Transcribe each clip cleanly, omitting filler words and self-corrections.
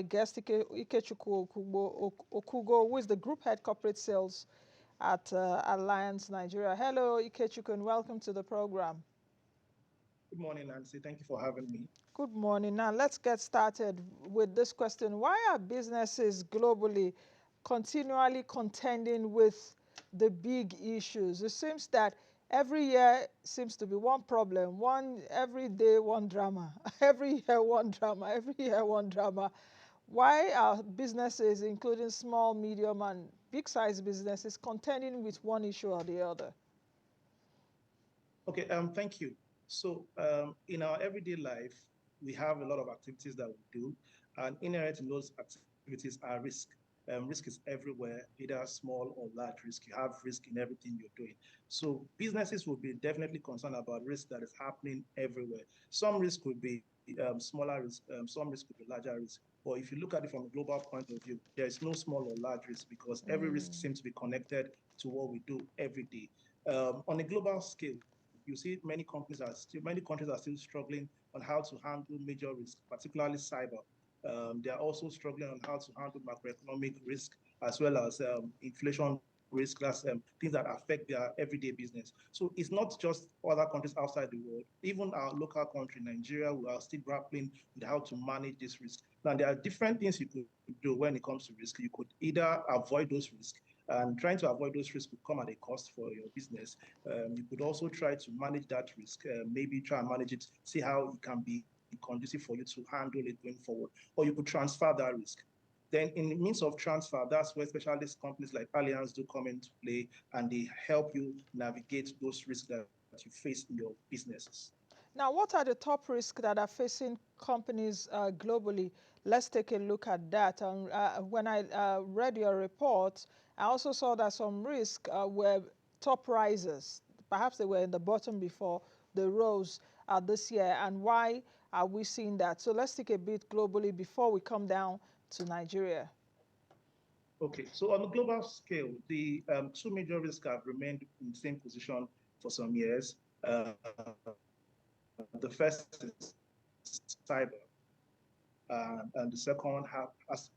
guest Ikechukwu Okugo, who is the Group Head Corporate Sales at Allianz Nigeria. Hello, Ikechukwu, and welcome to the program. Good morning, Nancy. Thank you for having me. Good morning. Now, let's get started with this question. Why are businesses globally continually contending with the big issues? It seems that every year seems to be one problem, every day one drama, every year one drama, every year one drama. Why are businesses, including small, medium, and big-sized businesses, contending with one issue or the other? Okay, thank you. So in our everyday life, we have a lot of activities that we do, and inherent in those activities are risk. Risk is everywhere, either small or large risk. You have risk in everything you're doing. So businesses will be definitely concerned about risk that is happening everywhere. Some risk could be smaller risk, some risk could be larger risk. But if you look at it from a global point of view, there is no small or large risk because every risk seems to be connected to what we do every day. On a global scale, you see many countries are still struggling on how to handle major risks, particularly cyber. They are also struggling on how to handle macroeconomic risk as well as inflation risk. That's things that affect their everyday business. So it's not just other countries outside the world. Even our local country, Nigeria, we are still grappling with how to manage this risk. Now, there are different things you could do when it comes to risk. You could either avoid those risks, and trying to avoid those risks could come at a cost for your business. You could also try to manage that risk, maybe try and manage it, see how it can be conducive for you to handle it going forward, or you could transfer that risk. Then in the means of transfer, that's where specialist companies like Allianz do come into play, and they help you navigate those risks that you face in your businesses. Now, what are the top risks that are facing companies globally? Let's take a look at that. When I read your report, I also saw that some risks were top risers. Perhaps they were in the bottom before they rose this year. And why are we seeing that? So let's take a bit globally before we come down to Nigeria. Okay, so on a global scale, the two major risks have remained in the same position for some years. The first is cyber, and the second one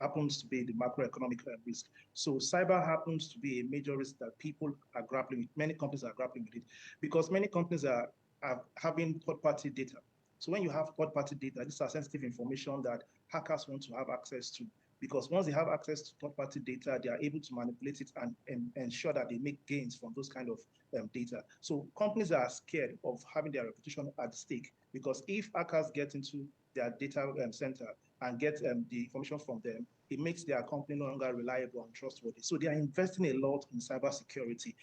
happens to be the macroeconomic risk. So cyber happens to be a major risk that people are grappling with. Many companies are grappling with it because many companies are having third-party data. So when you have third-party data, these are sensitive information that hackers want to have access to. Because once they have access to third-party data, they are able to manipulate it and ensure that they make gains from those kind of data. So companies are scared of having their reputation at stake because if hackers get into their data center and get the information from them, it makes their company no longer reliable and trustworthy. So they are investing a lot in cybersecurity.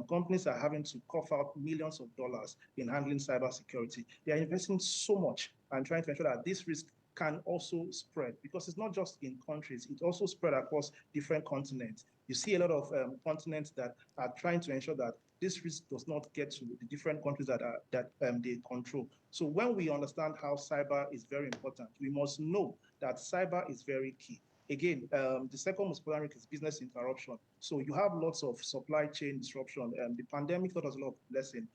Companies are having to cough out millions of dollars in handling cybersecurity. They are investing so much and trying to ensure that this risk can also spread because it's not just in countries, it also spread across different continents. You see a lot of continents that are trying to ensure that this risk does not get to the different countries that they control. So when we understand how cyber is very important, we must know that cyber is very key. Again, the second most important risk is business interruption. So you have lots of supply chain disruption. The pandemic taught us a lot of lesson.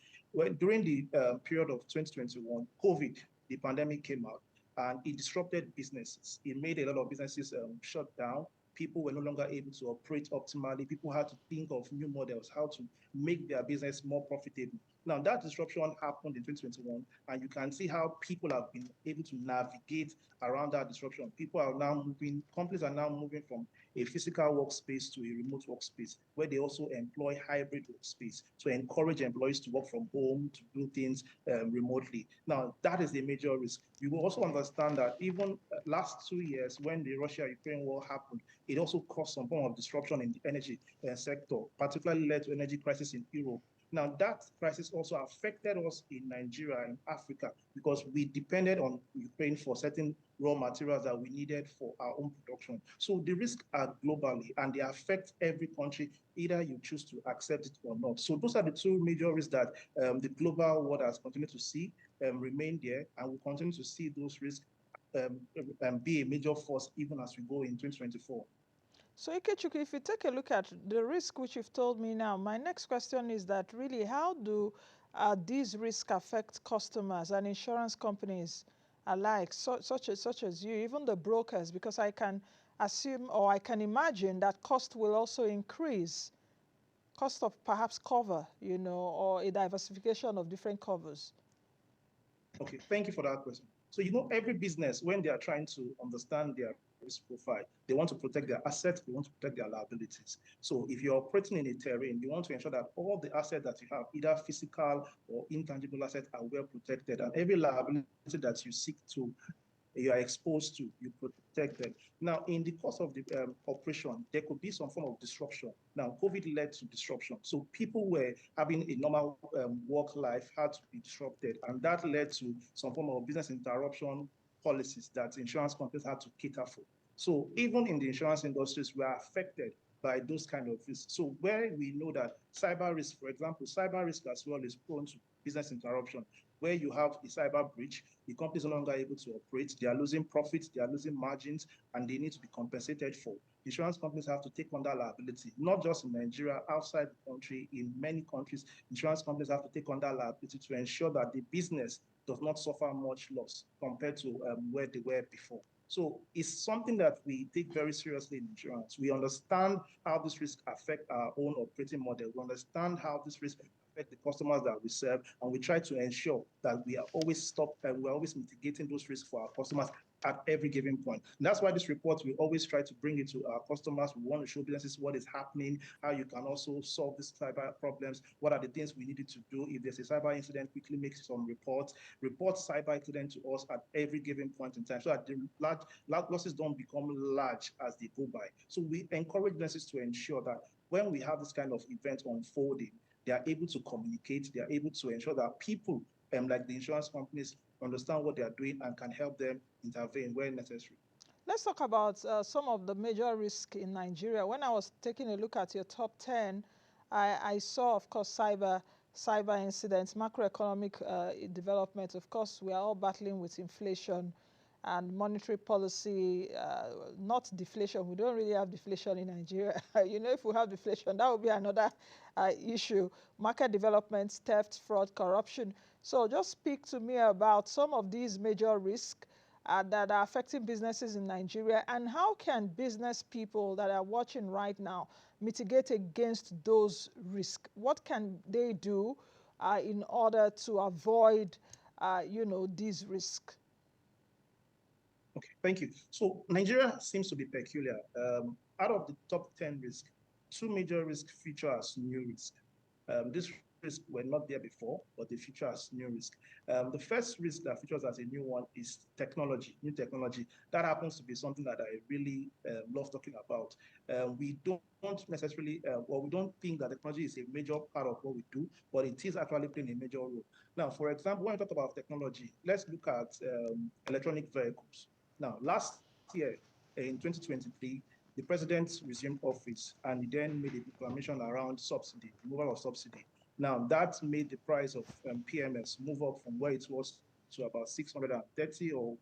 During the period of 2021, COVID, the pandemic came out and it disrupted businesses. It made a lot of businesses shut down. People were no longer able to operate optimally. People had to think of new models, how to make their business more profitable. Now, that disruption happened in 2021, and you can see how people have been able to navigate around that disruption. People are now moving, companies are now moving from a physical workspace to a remote workspace, where they also employ hybrid workspace to encourage employees to work from home, to do things remotely. Now, that is a major risk. We will also understand that even last 2 years, when the Russia-Ukraine war happened, it also caused some form of disruption in the energy sector, particularly led to energy crisis in Europe. Now, that crisis also affected us in Nigeria, in Africa, because we depended on Ukraine for certain raw materials that we needed for our own production. So the risks are globally and they affect every country, either you choose to accept it or not. So those are the two major risks that the global world has continued to see remain there, and we continue to see those risks be a major force even as we go in 2024. So Ikechukwu, if you take a look at the risk which you've told me now, my next question is that really how do these risks affect customers and insurance companies alike, such as you, even the brokers, because I can assume or I can imagine that cost will also increase, cost of perhaps cover, or a diversification of different covers. Okay, thank you for that question. So, every business, when they are trying to understand their risk profile, they want to protect their assets, they want to protect their liabilities. So, if you're operating in a terrain, you want to ensure that all the assets that you have, either physical or intangible assets, are well protected, and every liability that you are exposed to, you protect them. Now, in the course of the operation, there could be some form of disruption. Now, COVID led to disruption. So people were having a normal work life had to be disrupted. And that led to some form of business interruption policies that insurance companies had to cater for. So even in the insurance industries, we are affected by those kind of risks. So where we know that cyber risk, for example, cyber risk as well is prone to business interruption, where you have a cyber breach, the company is no longer able to operate, they are losing profits, they are losing margins, and they need to be compensated for. Insurance companies have to take on that liability, not just in Nigeria, outside the country, in many countries, insurance companies have to take on that liability to ensure that the business does not suffer much loss compared to where they were before. So it's something that we take very seriously in insurance. We understand how this risk affect our own operating model. We understand how this risk affect the customers that we serve, and we try to ensure that we are always we're always mitigating those risks for our customers at every given point. And that's why this report, we always try to bring it to our customers. We want to show businesses what is happening, how you can also solve these cyber problems, what are the things we needed to do. If there's a cyber incident, quickly make some reports, report cyber incident to us at every given point in time, so that the large losses don't become large as they go by. So we encourage businesses to ensure that when we have this kind of event unfolding, they are able to communicate, they are able to ensure that people, like the insurance companies, understand what they are doing and can help them intervene where necessary. Let's talk about some of the major risks in Nigeria. When I was taking a look at your top 10, I saw, of course, cyber incidents, macroeconomic development. Of course, we are all battling with inflation and monetary policy, not deflation. We don't really have deflation in Nigeria. If we have deflation, that would be another issue. Market development, theft, fraud, corruption. So just speak to me about some of these major risks that are affecting businesses in Nigeria, and how can business people that are watching right now mitigate against those risks? What can they do in order to avoid, these risks? Okay, thank you. So Nigeria seems to be peculiar. Out of the top 10 risks, two major risks feature as new risk. These risks were not there before, but they feature as new risk. The first risk that features as a new one is technology, new technology. That happens to be something that I really love talking about. We don't necessarily, or we don't think that technology is a major part of what we do, but it is actually playing a major role. Now, for example, when we talk about technology, let's look at electronic vehicles. Now, last year, in 2023, the president resumed office, and he then made a proclamation around subsidy, removal of subsidy. Now, that made the price of PMS move up from where it was to about 630, or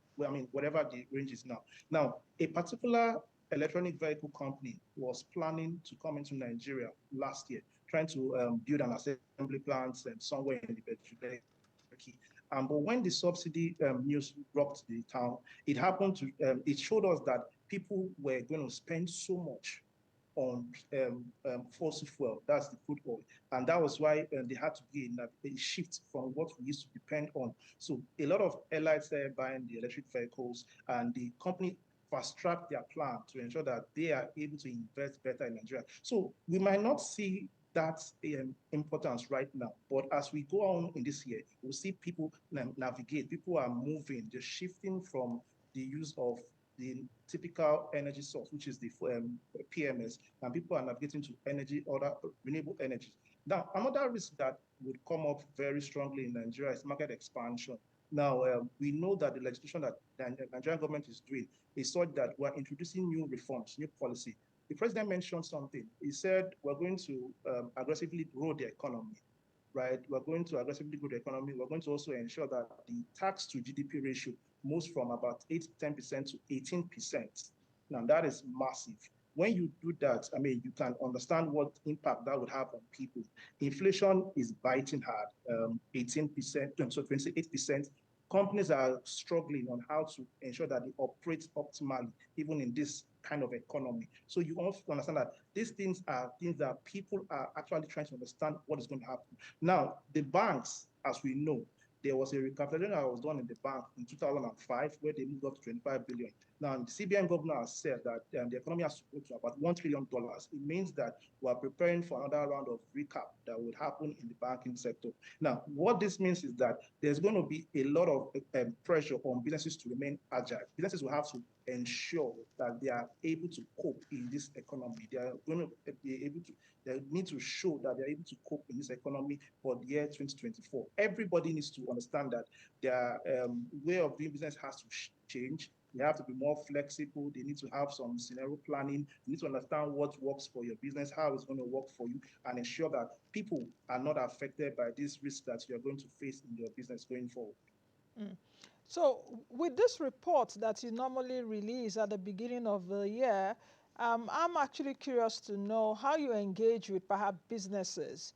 whatever the range is now. Now, a particular electronic vehicle company was planning to come into Nigeria last year, trying to build an assembly plant somewhere in the Bedouin. But when the subsidy news rocked the town, it happened to, it showed us that people were going to spend so much on fossil fuel, that's the crude oil. And that was why they had to be a shift from what we used to depend on. So a lot of airlines started buying the electric vehicles, and the company fast-tracked their plan to ensure that they are able to invest better in Nigeria. So we might not see that's importance right now. But as we go on in this year, we'll see people navigate. People are moving, they're shifting from the use of the typical energy source, which is the PMS, and people are navigating to other renewable energies. Now, another risk that would come up very strongly in Nigeria is market expansion. Now, we know that the legislation that the Nigerian government is doing is such that we're introducing new reforms, new policy. The president mentioned something. He said, we're going to aggressively grow the economy, right? We're going to aggressively grow the economy. We're going to also ensure that the tax to GDP ratio moves from about 8 to 10% to 18%. Now, that is massive. When you do that, you can understand what impact that would have on people. Inflation is biting hard, 18%, so 28%. companies are struggling on how to ensure that they operate optimally, even in this kind of economy. So you also understand that these things are things that people are actually trying to understand what is going to happen. Now, the banks, as we know, there was a recapitalization that was done in the bank in 2005 where they moved up to 25 billion. Now, the CBN governor has said that the economy has to go to about $1 trillion. It means that we are preparing for another round of recap that would happen in the banking sector. Now, what this means is that there's going to be a lot of pressure on businesses to remain agile. Businesses will have to ensure that they are able to cope in this economy. They are going to be able to, they need to show that they're able to cope in this economy for the year 2024. Everybody needs to understand that their way of doing business has to change. They have to be more flexible. They need to have some scenario planning. You need to understand what works for your business, how it's going to work for you, and ensure that people are not affected by this risk that you're going to face in your business going forward. Mm. So with this report that you normally release at the beginning of the year, I'm actually curious to know how you engage with perhaps businesses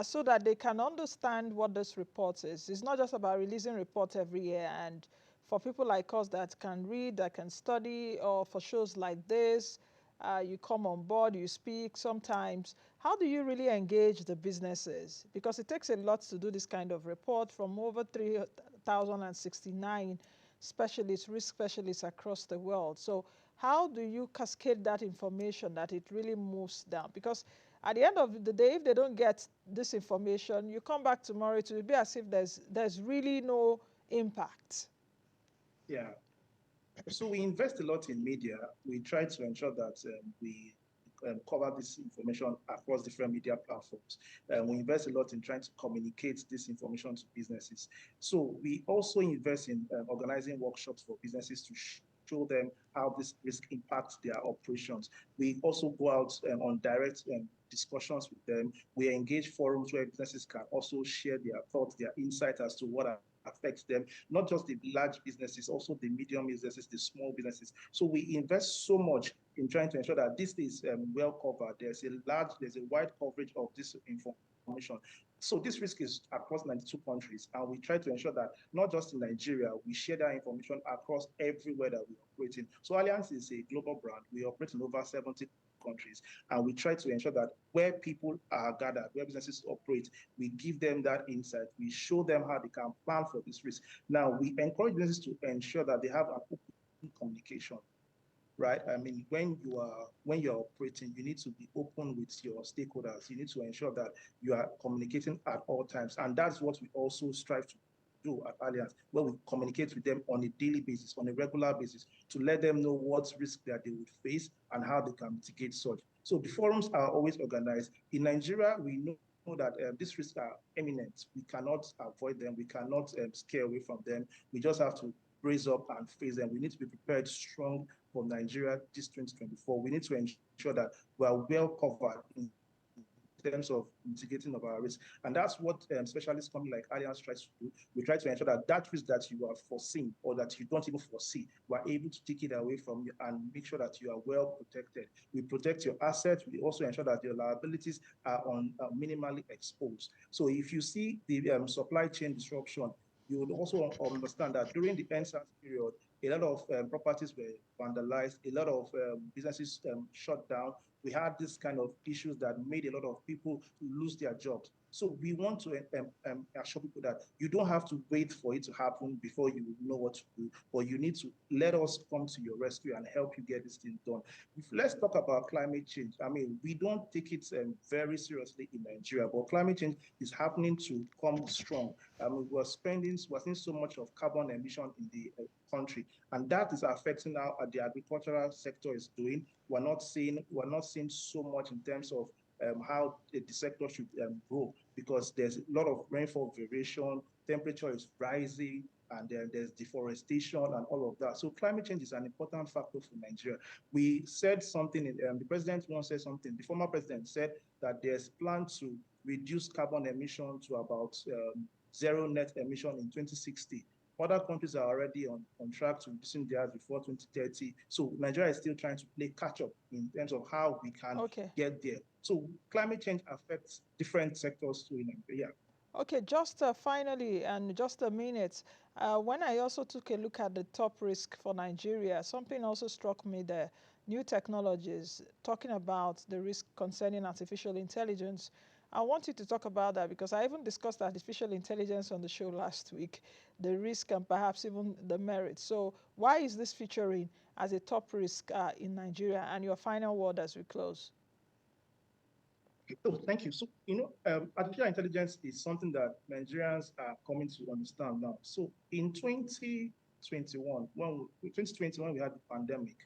so that they can understand what this report is. It's not just about releasing reports every year, and for people like us that can read, that can study, or for shows like this, you come on board, you speak sometimes. How do you really engage the businesses? Because it takes a lot to do this kind of report from over 3,069 specialists, risk specialists across the world. So how do you cascade that information that it really moves down? Because at the end of the day, if they don't get this information, you come back tomorrow, it will be as if there's really no impact. Yeah. So we invest a lot in media. We try to ensure that we cover this information across different media platforms. We invest a lot in trying to communicate this information to businesses. So we also invest in organizing workshops for businesses to show them how this risk impacts their operations. We also go out on direct discussions with them. We engage forums where businesses can also share their thoughts, their insights as to what affects them, not just the large businesses, also the medium businesses, the small businesses. So we invest so much in trying to ensure that this is well covered. There's a wide coverage of this information. So this risk is across 92 countries, and we try to ensure that not just in Nigeria, we share that information across everywhere that we operate in. So Allianz is a global brand. We operate in over 70 countries, and we try to ensure that where people are gathered, where businesses operate, we give them that insight. We show them how they can plan for this risk. Now, we encourage businesses to ensure that they have an open communication. Right? I mean, when you're operating, you need to be open with your stakeholders. You need to ensure that you are communicating at all times, and that's what we also strive to do at Allianz, where we communicate with them on a daily basis, on a regular basis, to let them know what risk that they would face and how they can mitigate such. So the forums are always organized. In Nigeria, we know that these risks are imminent. We cannot avoid them. We cannot scare away from them. We just have to brace up and face them. We need to be prepared strong for Nigeria this 2024. We need to ensure that we are well covered in terms of mitigating of our risk. And that's what specialists company like Allianz tries to do. We try to ensure that that risk that you are foreseen or that you don't even foresee, we're able to take it away from you and make sure that you are well protected. We protect your assets. We also ensure that your liabilities are minimally exposed. So if you see the supply chain disruption, you would also understand that during the NSAS period, a lot of properties were vandalized, a lot of businesses shut down. We had this kind of issues that made a lot of people lose their jobs. So we want to assure people that you don't have to wait for it to happen before you know what to do, but you need to let us come to your rescue and help you get this thing done. Let's talk about climate change. I mean, we don't take it very seriously in Nigeria, but climate change is happening to come strong. I mean, we're seeing so much of carbon emission in the country, and that is affecting how the agricultural sector is doing. We're not seeing so much in terms of how the sector should grow, because there's a lot of rainfall variation, temperature is rising, and then there's deforestation and all of that. So climate change is an important factor for Nigeria. We said something, the president once said something, the former president said that there's plan to reduce carbon emission to about zero net emission in 2060. Other countries are already on track to reducing theirs before 2030. So Nigeria is still trying to play catch up in terms of how we can get there. So climate change affects different sectors too in Nigeria. Okay, just finally, and just a minute, when I also took a look at the top risk for Nigeria, something also struck me there. New technologies, talking about the risk concerning artificial intelligence. I want you to talk about that because I even discussed artificial intelligence on the show last week, the risk and perhaps even the merit. So, why is this featuring as a top risk in Nigeria? And your final word as we close. Oh, thank you. So, artificial intelligence is something that Nigerians are coming to understand now. So, in 2021, 2021, we had the pandemic.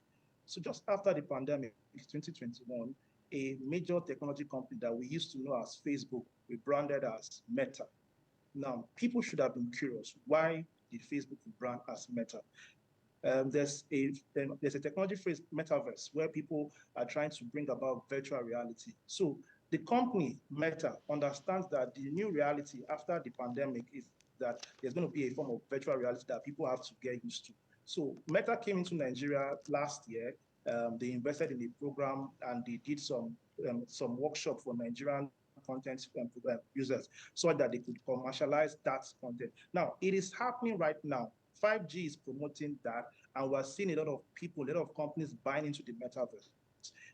So, just after the pandemic, 2021, a major technology company that we used to know as Facebook, we branded as Meta. Now, people should have been curious. Why did Facebook brand as Meta? There's a technology phrase metaverse where people are trying to bring about virtual reality. So the company Meta understands that the new reality after the pandemic is that there's going to be a form of virtual reality that people have to get used to. So Meta came into Nigeria last year. They invested in a program and they did some workshop for Nigerian content users so that they could commercialize that content. Now, it is happening right now. 5G is promoting that, and we're seeing a lot of people, a lot of companies buying into the metaverse.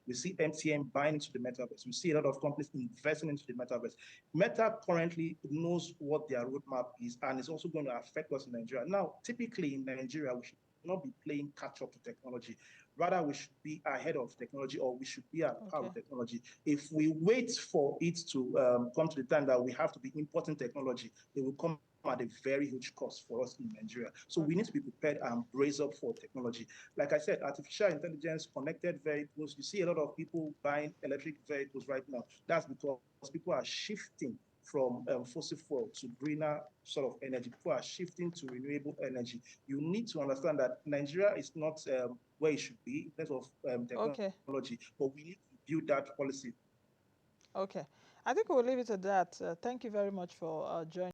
We see MTN buying into the metaverse. We see a lot of companies investing into the metaverse. Meta currently knows what their roadmap is, and it's also going to affect us in Nigeria. Now, typically in Nigeria, we should not be playing catch up to technology. Rather, we should be ahead of technology, or we should be at par with technology. If we wait for it to come to the time that we have to be importing technology, it will come at a very huge cost for us in Nigeria. So we need to be prepared and brace up for technology. Like I said, artificial intelligence, connected vehicles, you see a lot of people buying electric vehicles right now. That's because people are shifting from fossil fuel to greener sort of energy. People are shifting to renewable energy. You need to understand that Nigeria is not where it should be in terms of technology, but we need to build that policy. Okay. I think we'll leave it at that. Thank you very much for joining.